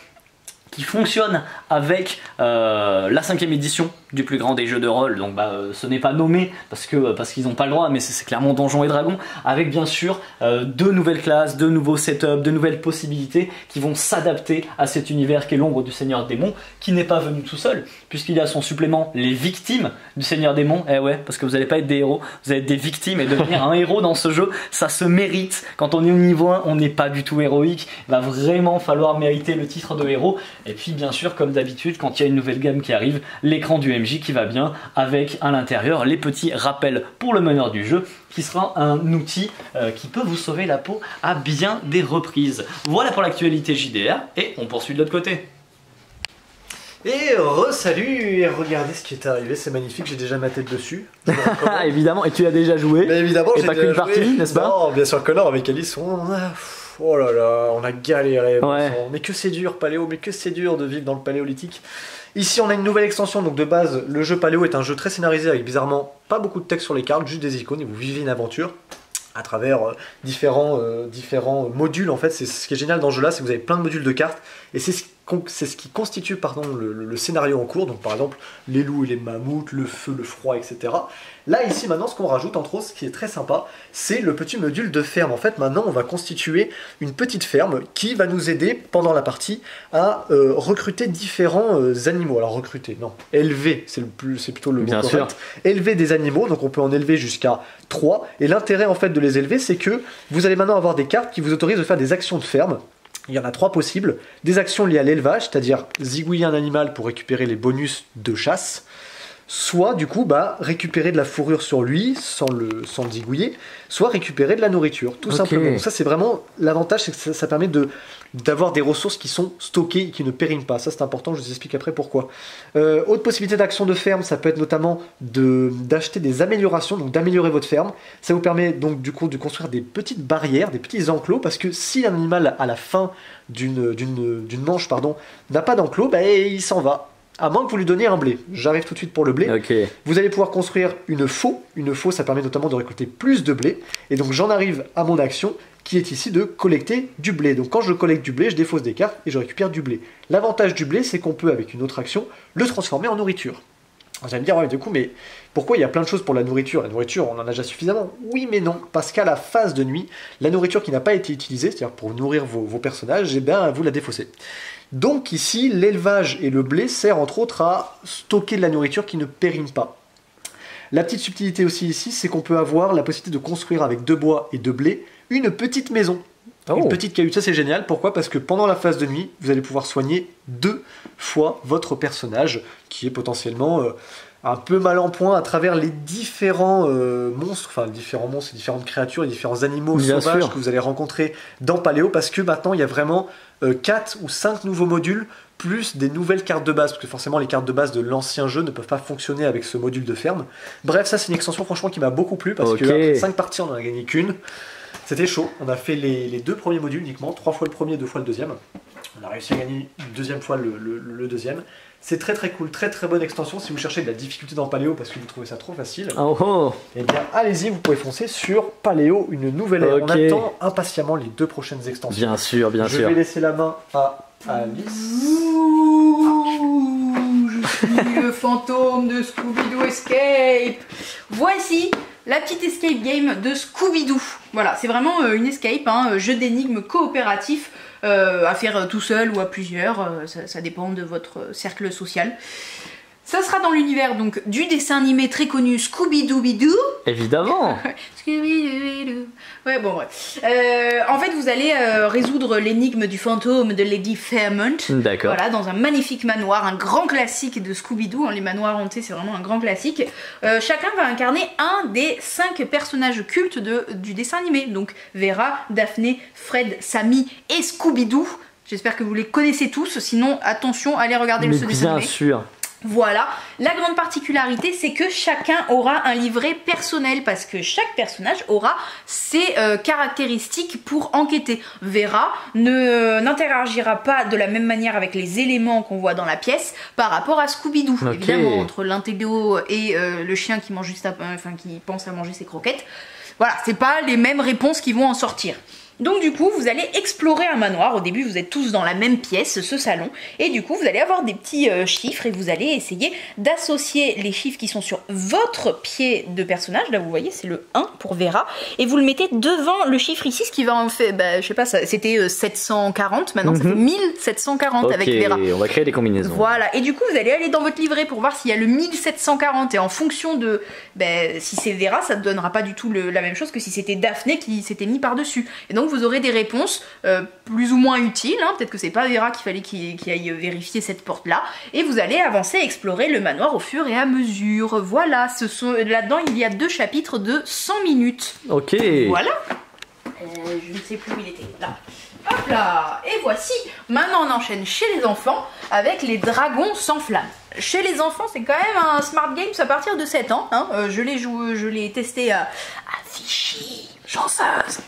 qui fonctionne avec la 5e édition du plus grand des jeux de rôle, donc ce n'est pas nommé parce qu'ils n'ont pas le droit, mais c'est clairement Donjons et Dragons, avec bien sûr de nouvelles classes, de nouveaux setups, de nouvelles possibilités qui vont s'adapter à cet univers qu'est l'ombre du Seigneur Démon, qui n'est pas venu tout seul, puisqu'il a son supplément, les victimes du Seigneur Démon. Eh ouais, parce que vous n'allez pas être des héros, vous allez être des victimes, et devenir un héros dans ce jeu, ça se mérite. Quand on est au niveau 1, on n'est pas du tout héroïque, il va vraiment falloir mériter le titre de héros. Et puis bien sûr, comme d'habitude, quand il y a une nouvelle gamme qui arrive, l'écran du MJ qui va bien, avec à l'intérieur les petits rappels pour le meneur du jeu, qui sera un outil qui peut vous sauver la peau à bien des reprises. Voilà pour l'actualité JDR, et on poursuit de l'autre côté. Et re-salut, et regardez ce qui est arrivé, c'est magnifique, j'ai déjà ma tête dessus. Évidemment, et tu as déjà joué. Mais évidemment, et pas qu'une partie, n'est-ce pas? Non, bien sûr que non, avec Alice, oh là là, on a galéré. Ouais. Mais que c'est dur, Paléo, mais que c'est dur de vivre dans le paléolithique. Ici, on a une nouvelle extension, donc de base, le jeu Paléo est un jeu très scénarisé avec bizarrement pas beaucoup de texte sur les cartes, juste des icônes, et vous vivez une aventure à travers différents modules. En fait, c'est ce qui est génial dans ce jeu-là, c'est que vous avez plein de modules de cartes, et c'est ce qui constitue le scénario en cours, donc par exemple les loups et les mammouths, le feu, le froid, etc. Là, ici, maintenant, ce qu'on rajoute, entre autres, ce qui est très sympa, c'est le petit module de ferme. En fait, maintenant, on va constituer une petite ferme qui va nous aider, pendant la partie, à recruter différents animaux. Alors, recruter, non, élever, c'est plutôt le mot correct. Sûr. Élever des animaux, donc on peut en élever jusqu'à 3. Et l'intérêt, en fait, de les élever, c'est que vous allez maintenant avoir des cartes qui vous autorisent de faire des actions de ferme. Il y en a 3 possibles. Des actions liées à l'élevage, c'est-à-dire zigouiller un animal pour récupérer les bonus de chasse. Soit du coup récupérer de la fourrure sur lui sans le zigouiller, soit récupérer de la nourriture, tout simplement. Donc ça c'est vraiment l'avantage, c'est que ça permet d'avoir des ressources qui sont stockées et qui ne périment pas. Ça c'est important, je vous explique après pourquoi. Autre possibilité d'action de ferme, ça peut être notamment d'acheter des améliorations, donc d'améliorer votre ferme. Ça vous permet donc du coup de construire des petites barrières, des petits enclos, parce que si un animal à la fin d'une manche n'a pas d'enclos, il s'en va. À moins que vous lui donniez un blé. J'arrive tout de suite pour le blé. Okay. Vous allez pouvoir construire une faux. Une faux, ça permet notamment de récolter plus de blé. Et donc j'en arrive à mon action qui est ici de collecter du blé. Donc quand je collecte du blé, je défausse des cartes et je récupère du blé. L'avantage du blé, c'est qu'on peut, avec une autre action, le transformer en nourriture. Vous allez me dire, ouais, du coup, mais pourquoi il y a plein de choses pour la nourriture? La nourriture, on en a déjà suffisamment. Oui, mais non, parce qu'à la phase de nuit, la nourriture qui n'a pas été utilisée, c'est-à-dire pour nourrir vos personnages, vous la défaussez. Donc ici, l'élevage et le blé servent entre autres à stocker de la nourriture qui ne périme pas. La petite subtilité aussi ici, c'est qu'on peut avoir la possibilité de construire avec 2 bois et 2 blés une petite maison. Une petite cahute, ça c'est génial. Pourquoi? Parce que pendant la phase de nuit, vous allez pouvoir soigner 2 fois votre personnage, qui est potentiellement un peu mal en point à travers les différents monstres, et différentes créatures et différents animaux sauvages que vous allez rencontrer dans Paléo, parce que maintenant il y a vraiment 4 ou 5 nouveaux modules plus des nouvelles cartes de base, parce que forcément les cartes de base de l'ancien jeu ne peuvent pas fonctionner avec ce module de ferme. Bref, ça c'est une extension franchement qui m'a beaucoup plu, parce que après 5 parties on en a gagné qu'une. C'était chaud, on a fait les 2 premiers modules uniquement, 3 fois le premier, 2 fois le deuxième. On a réussi à gagner une deuxième fois le deuxième. C'est très très cool, très très bonne extension si vous cherchez de la difficulté dans Paléo parce que vous trouvez ça trop facile. Et bien allez-y, vous pouvez foncer sur Paléo, une nouvelle ère. On attend impatiemment les 2 prochaines extensions. Bien sûr, bien sûr. Je vais laisser la main à Alice. Je suis le fantôme de Scooby-Doo Escape. Voici la petite escape game de Scooby-Doo. Voilà, c'est vraiment une escape, jeu d'énigmes coopératif à faire tout seul ou à plusieurs, ça dépend de votre cercle social. Ça sera dans l'univers donc du dessin animé très connu Scooby-Dooby-Doo. Évidemment. Scooby-Dooby-Doo. Ouais, bon, bref. En fait, vous allez résoudre l'énigme du fantôme de Lady Fairmont. D'accord. Voilà, dans un magnifique manoir, un grand classique de Scooby-Doo. Les manoirs hantés, c'est vraiment un grand classique. Chacun va incarner un des 5 personnages cultes du dessin animé. Donc Vera, Daphné, Fred, Sammy et Scooby-Doo. J'espère que vous les connaissez tous. Sinon, attention, allez regarder le dessin animé. Bien sûr. Voilà, la grande particularité c'est que chacun aura un livret personnel parce que chaque personnage aura ses caractéristiques pour enquêter. Vera n'interagira pas de la même manière avec les éléments qu'on voit dans la pièce par rapport à Scooby-Doo. Évidemment, entre l'intello et le chien qui mange juste qui pense à manger ses croquettes, voilà, c'est pas les mêmes réponses qui vont en sortir. Donc du coup, vous allez explorer un manoir. Au début, vous êtes tous dans la même pièce, ce salon. Et du coup, vous allez avoir des petits chiffres et vous allez essayer d'associer les chiffres qui sont sur votre pied de personnage. Là, vous voyez, c'est le 1 pour Vera. Et vous le mettez devant le chiffre ici, ce qui va en fait, je sais pas, c'était 740. Maintenant, ça fait 1740 avec Vera. On va créer des combinaisons. Voilà. Et du coup, vous allez aller dans votre livret pour voir s'il y a le 1740. Et en fonction de... si c'est Vera, ça ne donnera pas du tout la même chose que si c'était Daphné qui s'était mis par-dessus. Et donc, vous aurez des réponses plus ou moins utiles, peut-être que c'est pas Vera qu'il fallait qu'il aille vérifier cette porte là, et vous allez avancer, explorer le manoir au fur et à mesure. Voilà, là-dedans il y a 2 chapitres de 100 minutes. Ok. Voilà. Je ne sais plus où il était, là. Hop là. Et voici, maintenant on enchaîne chez les enfants avec les dragons sans flamme. Chez les enfants, c'est quand même un smart game à partir de 7 ans. Je l'ai testé à Vichy. Chanceuse.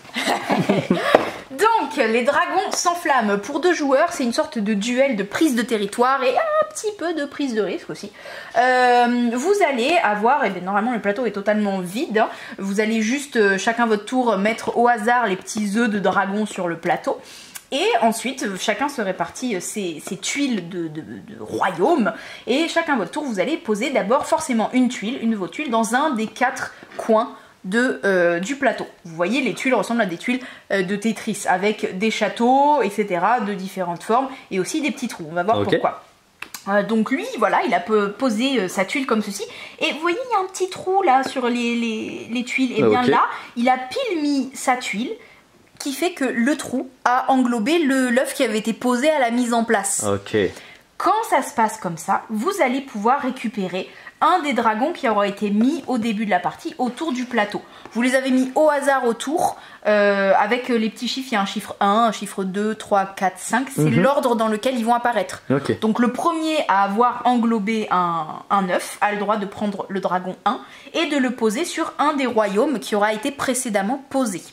Donc, les dragons sans flamme pour 2 joueurs, c'est une sorte de duel de prise de territoire et un petit peu de prise de risque aussi. Vous allez avoir, normalement le plateau est totalement vide, vous allez juste chacun votre tour mettre au hasard les petits œufs de dragon sur le plateau. Et ensuite, chacun se répartit ses tuiles de royaume. Et chacun votre tour, vous allez poser d'abord forcément une de vos tuiles dans un des 4 coins du plateau. Vous voyez, les tuiles ressemblent à des tuiles de Tetris avec des châteaux, etc. de différentes formes et aussi des petits trous. On va voir pourquoi. Donc lui, voilà, il a posé sa tuile comme ceci. Et vous voyez, il y a un petit trou là sur les tuiles. Et bien là, il a pile mis sa tuile qui fait que le trou a englobé l'œuf qui avait été posé à la mise en place. Quand ça se passe comme ça, vous allez pouvoir récupérer un des dragons qui aura été mis au début de la partie autour du plateau. Vous les avez mis au hasard autour, avec les petits chiffres, il y a un chiffre 1, un chiffre 2, 3, 4, 5, c'est l'ordre dans lequel ils vont apparaître. Donc le premier à avoir englobé un œuf a le droit de prendre le dragon 1 et de le poser sur un des royaumes qui aura été précédemment posé.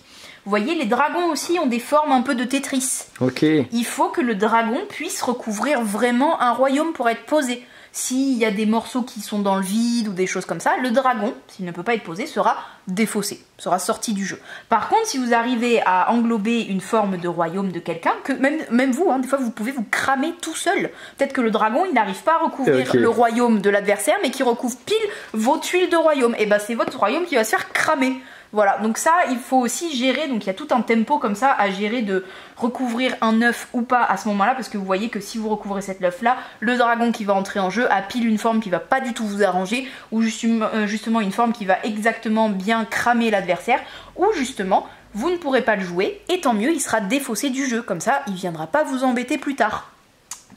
Vous voyez, les dragons aussi ont des formes un peu de Tetris. Il faut que le dragon puisse recouvrir vraiment un royaume pour être posé. S'il y a des morceaux qui sont dans le vide ou des choses comme ça, le dragon, s'il ne peut pas être posé, sera défaussé, sera sorti du jeu. Par contre, si vous arrivez à englober une forme de royaume de quelqu'un, que même vous, des fois vous pouvez vous cramer tout seul. Peut-être que le dragon, il n'arrive pas à recouvrir le royaume de l'adversaire, mais qui recouvre pile vos tuiles de royaume. Et c'est votre royaume qui va se faire cramer. Voilà, donc ça, il faut aussi gérer, donc il y a tout un tempo comme ça à gérer de recouvrir un œuf ou pas à ce moment-là, parce que vous voyez que si vous recouvrez cet œuf-là, le dragon qui va entrer en jeu a pile une forme qui va pas du tout vous arranger, ou justement une forme qui va exactement bien cramer l'adversaire, ou justement, vous ne pourrez pas le jouer, et tant mieux, il sera défaussé du jeu, comme ça, il viendra pas vous embêter plus tard.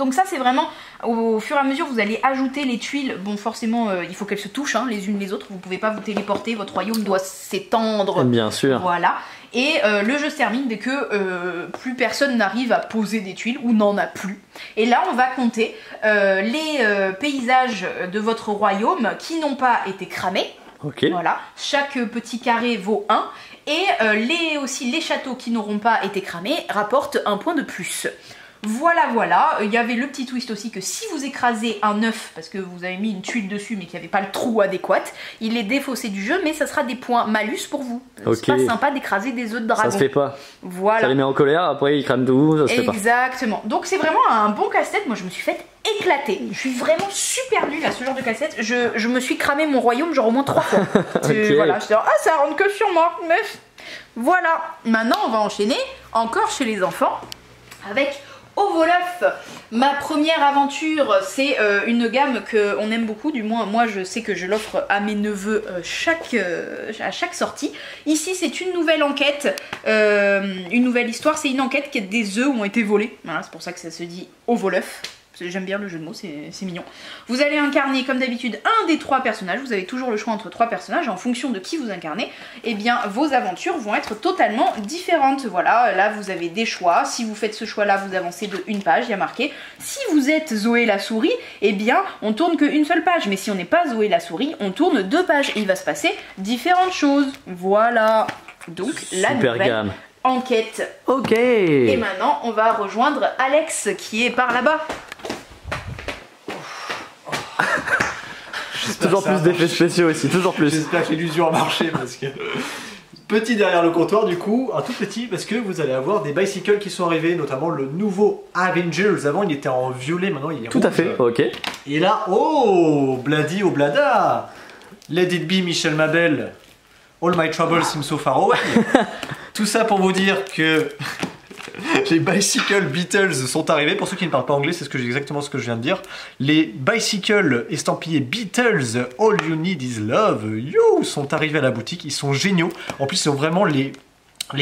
Donc ça c'est vraiment, au fur et à mesure vous allez ajouter les tuiles, bon forcément il faut qu'elles se touchent hein, les unes les autres, vous pouvez pas vous téléporter, votre royaume doit s'étendre. Bien sûr. Voilà, et le jeu se termine dès que plus personne n'arrive à poser des tuiles ou n'en a plus. Et là on va compter les paysages de votre royaume qui n'ont pas été cramés. Ok. Voilà, chaque petit carré vaut 1 et aussi les châteaux qui n'auront pas été cramés rapportent 1 point de plus. Voilà, voilà, il y avait le petit twist aussi que si vous écrasez un œuf, parce que vous avez mis une tuile dessus mais qu'il n'y avait pas le trou adéquat, il est défaussé du jeu mais ça sera des points malus pour vous. Ok. C'est pas sympa d'écraser des œufs de dragon. Ça se fait pas. Voilà. Ça les met en colère, après ils crament tout, ça se fait pas. Exactement. Donc c'est vraiment un bon casse-tête, moi je me suis fait éclater. Je suis vraiment super nulle à ce genre de casse-tête. Je me suis cramé mon royaume genre au moins 3 fois. Ok. Voilà, je dis, ah ça rentre que sur moi, meuf. Voilà, maintenant on va enchaîner encore chez les enfants avec Ovoluf. Ma première aventure, c'est une gamme qu'on aime beaucoup, du moins moi je sais que je l'offre à mes neveux à chaque sortie. Ici c'est une nouvelle enquête, une nouvelle histoire, c'est une enquête qui des œufs ont été volés. Voilà, c'est pour ça que ça se dit Ovoluf. J'aime bien le jeu de mots, c'est mignon. Vous allez incarner comme d'habitude un des 3 personnages, vous avez toujours le choix entre 3 personnages, en fonction de qui vous incarnez, et bien vos aventures vont être totalement différentes. Voilà, là vous avez des choix, si vous faites ce choix là vous avancez de 1 page, il y a marqué. Si vous êtes Zoé la souris, et bien on tourne qu'une seule page, mais si on n'est pas Zoé la souris, on tourne 2 pages, et il va se passer différentes choses. Voilà, donc la Super nouvelle gamme. enquête. Ok. Et maintenant on va rejoindre Alex qui est par là-bas. Toujours plus d'effets spéciaux aussi, toujours plus. J'espère que l'illusion a marché parce que... Petit derrière le comptoir du coup, un tout petit parce que vous allez avoir des bicycles qui sont arrivés, notamment le nouveau Avengers. Avant il était en violet, maintenant il est Tout rouge. à fait, ok. Et là, oh, Bladi au Blada, Let it be Michel Mabel, All my troubles seem so far away. Tout ça pour vous dire que les Bicycle Beatles sont arrivés. Pour ceux qui ne parlent pas anglais, c'est exactement ce que je viens de dire. Les Bicycle estampillés Beatles, All You Need Is Love, you, sont arrivés à la boutique. Ils sont géniaux. En plus, ils ont vraiment les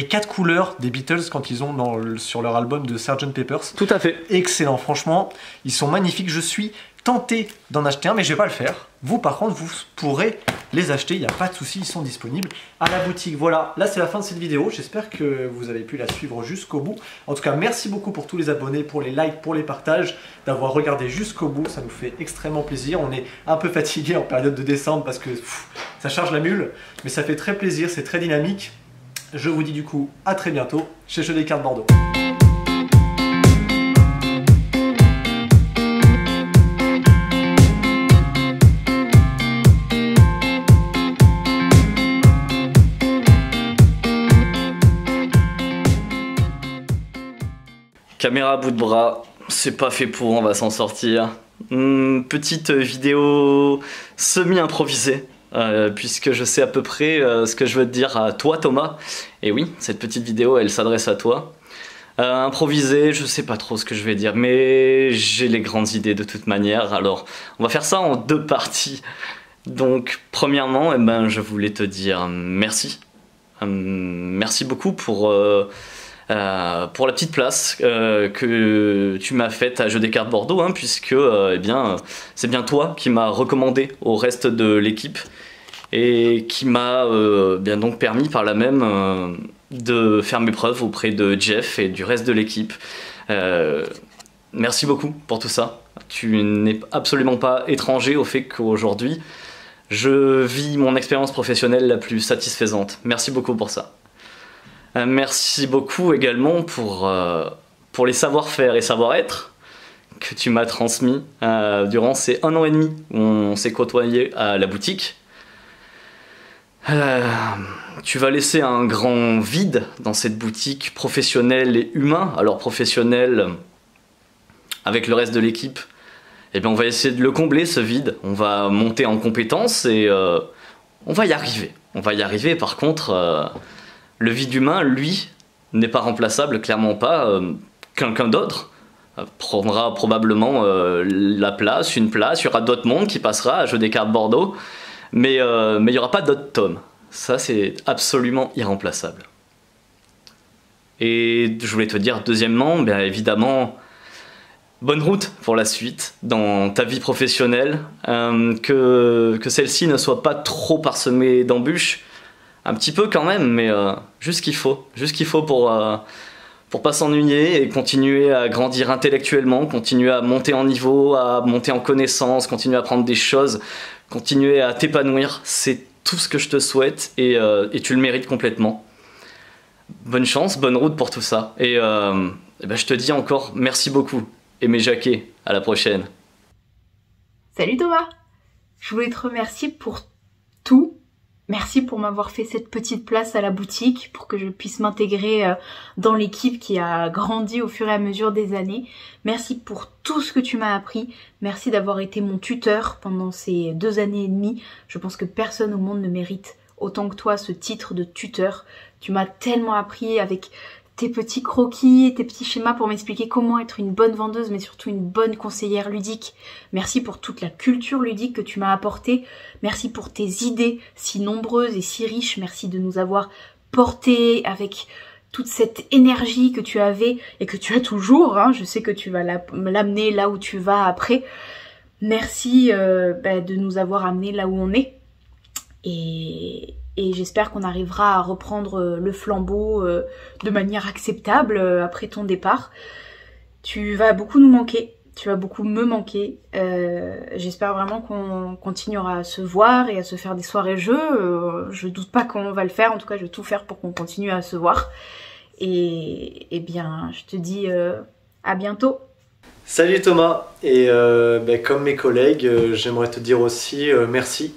4 couleurs des Beatles quand ils ont sur leur album de Sgt Pepper's. Tout à fait. Excellent, franchement, ils sont magnifiques. Je suis tenté d'en acheter un, mais je vais pas le faire. Vous, par contre, vous pourrez les acheter, il n'y a pas de souci, ils sont disponibles à la boutique. Voilà, là c'est la fin de cette vidéo. J'espère que vous avez pu la suivre jusqu'au bout. En tout cas, merci beaucoup pour tous les abonnés, pour les likes, pour les partages, d'avoir regardé jusqu'au bout. Ça nous fait extrêmement plaisir. On est un peu fatigué en période de décembre parce que ça charge la mule, mais ça fait très plaisir, c'est très dynamique. Je vous dis du coup à très bientôt chez Jeux des Cartes Bordeaux. Caméra à bout de bras, c'est pas fait pour, on va s'en sortir. Petite vidéo semi-improvisée, puisque je sais à peu près ce que je veux te dire à toi Thomas. Et oui, cette petite vidéo, elle s'adresse à toi. Improvisée, je sais pas trop ce que je vais dire, mais j'ai les grandes idées de toute manière. Alors, on va faire ça en 2 parties. Donc, premièrement, je voulais te dire merci. Merci beaucoup pour la petite place que tu m'as faite à Jeux des Cartes Bordeaux, hein, puisque c'est bien toi qui m'as recommandé au reste de l'équipe et qui m'a donc permis par là même de faire mes preuves auprès de Jeff et du reste de l'équipe. Merci beaucoup pour tout ça. Tu n'es absolument pas étranger au fait qu'aujourd'hui je vis mon expérience professionnelle la plus satisfaisante. Merci beaucoup pour ça. Merci beaucoup également pour les savoir-faire et savoir-être que tu m'as transmis durant ces 1 an et demi où on s'est côtoyé à la boutique. Tu vas laisser un grand vide dans cette boutique professionnelle et humain. Alors professionnel, avec le reste de l'équipe, on va essayer de le combler ce vide. On va monter en compétences et on va y arriver. On va y arriver, par contre... le vide humain, lui, n'est pas remplaçable, clairement pas. Quelqu'un d'autre prendra probablement la place, une place. Il y aura d'autres mondes qui passera à Jeux des Cartes Bordeaux. Mais il n'y aura pas d'autres tomes. Ça, c'est absolument irremplaçable. Et je voulais te dire, deuxièmement, bien évidemment, bonne route pour la suite dans ta vie professionnelle, que celle-ci ne soit pas trop parsemée d'embûches, un petit peu quand même, mais juste ce qu'il faut pour pas s'ennuyer et continuer à grandir intellectuellement, continuer à monter en niveau, à monter en connaissance, continuer à apprendre des choses, continuer à t'épanouir. C'est tout ce que je te souhaite et tu le mérites complètement. Bonne chance, bonne route pour tout ça. Et ben je te dis encore merci beaucoup. Aimé Jacquet, à la prochaine. Salut Thomas! Je voulais te remercier pour tout. Merci pour m'avoir fait cette petite place à la boutique, pour que je puisse m'intégrer dans l'équipe qui a grandi au fur et à mesure des années. Merci pour tout ce que tu m'as appris. Merci d'avoir été mon tuteur pendant ces 2 années et demie. Je pense que personne au monde ne mérite autant que toi ce titre de tuteur. Tu m'as tellement appris avec tes petits croquis, tes petits schémas pour m'expliquer comment être une bonne vendeuse, mais surtout une bonne conseillère ludique. Merci pour toute la culture ludique que tu m'as apportée. Merci pour tes idées si nombreuses et si riches. Merci de nous avoir portés avec toute cette énergie que tu avais et que tu as toujours. Hein. Je sais que tu vas l'amener là où tu vas après. Merci de nous avoir amenés là où on est. Et j'espère qu'on arrivera à reprendre le flambeau de manière acceptable après ton départ. Tu vas beaucoup nous manquer, tu vas beaucoup me manquer. J'espère vraiment qu'on continuera à se voir et à se faire des soirées jeux. Je doute pas qu'on va le faire, en tout cas je vais tout faire pour qu'on continue à se voir. Et bien, je te dis à bientôt. Salut Thomas, et comme mes collègues, j'aimerais te dire aussi merci.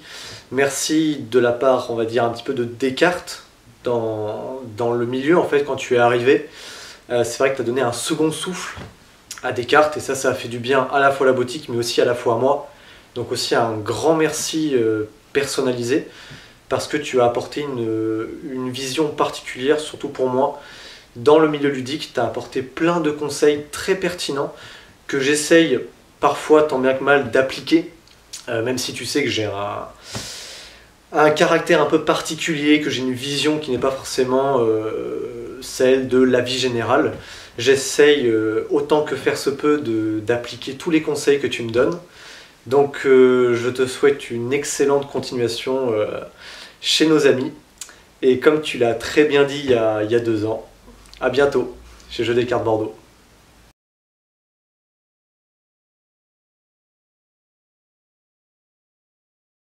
Merci de la part, on va dire, un petit peu de Descartes dans le milieu, en fait, quand tu es arrivé. C'est vrai que tu as donné un second souffle à Descartes, et ça a fait du bien à la fois à la boutique, mais aussi à la fois à moi. Donc aussi un grand merci personnalisé, parce que tu as apporté une vision particulière, surtout pour moi, dans le milieu ludique. Tu as apporté plein de conseils très pertinents, que j'essaye parfois, tant bien que mal, d'appliquer, même si tu sais que j'ai un caractère un peu particulier, que j'ai une vision qui n'est pas forcément celle de la vie générale. J'essaye autant que faire se peut d'appliquer tous les conseils que tu me donnes. Donc je te souhaite une excellente continuation chez nos amis. Et comme tu l'as très bien dit il y a 2 ans, à bientôt chez Jeux des Cartes Bordeaux.